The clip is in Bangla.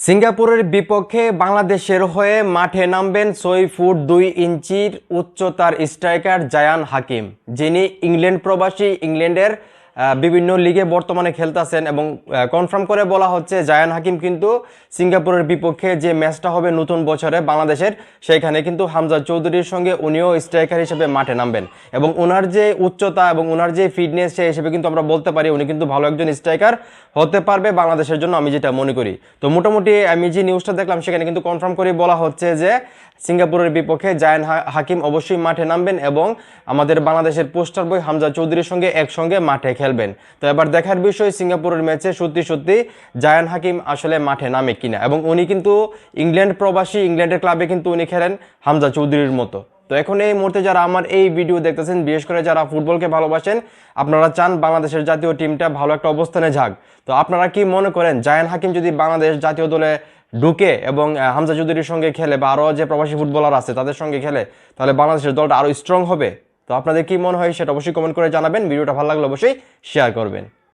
সিঙ্গাপুরের বিপক্ষে বাংলাদেশের হয়ে মাঠে নামবেন ৬ ফুট ২ ইঞ্চির উচ্চতার স্ট্রাইকার জায়ান হাকিম, যিনি ইংল্যান্ড প্রবাসী। ইংল্যান্ডের বিভিন্ন লিগে বর্তমানে খেলতেছেন এবং কনফার্ম করে বলা হচ্ছে জায়ান হাকিম কিন্তু সিঙ্গাপুরের বিপক্ষে যে ম্যাচটা হবে নতুন বছরে বাংলাদেশের, সেইখানে কিন্তু হামজা চৌধুরীর সঙ্গে উনিও স্ট্রাইকার হিসেবে মাঠে নামবেন। এবং ওনার যে উচ্চতা এবং ওনার যে ফিটনেস, সেই হিসেবে কিন্তু আমরা বলতে পারি উনি কিন্তু ভালো একজন স্ট্রাইকার হতে পারবে বাংলাদেশের জন্য, আমি যেটা মনে করি। তো মোটামুটি আমি যে নিউজটা দেখলাম সেখানে কিন্তু কনফার্ম করে বলা হচ্ছে যে সিঙ্গাপুরের বিপক্ষে জায়ান হাকিম অবশ্যই মাঠে নামবেন এবং আমাদের বাংলাদেশের পোস্টার বয় হামজা চৌধুরীর সঙ্গে একসঙ্গে মাঠে খেলবেন। তো এবার দেখার বিষয় সিঙ্গাপুরের ম্যাচে সত্যি সত্যি জায়ান হাকিম আসলে মাঠে নামে কিনা। এবং উনি কিন্তু ইংল্যান্ড প্রবাসী, ইংল্যান্ডের ক্লাবে কিন্তু উনি খেলেন হামজা চৌধুরীর মতো। তো এখন এই মুহূর্তে যারা আমার এই ভিডিও দেখতেছেন, বিশেষ করে যারা ফুটবলকে ভালোবাসেন, আপনারা চান বাংলাদেশের জাতীয় টিমটা ভালো একটা অবস্থানে যাক। তো আপনারা কি মনে করেন জায়ান হাকিম যদি বাংলাদেশ জাতীয় দলে ঢুকে এবং হামজা চৌধুরীর সঙ্গে খেলে বা আরও যে প্রবাসী ফুটবলার আছে তাদের সঙ্গে খেলে, তাহলে বাংলাদেশের দলটা আরও স্ট্রং হবে? তো আপনাদের কি মনে হয় সেটা অবশ্যই কমেন্ট করে জানাবেন। ভিডিওটা ভালো লাগলে অবশ্যই শেয়ার করবেন।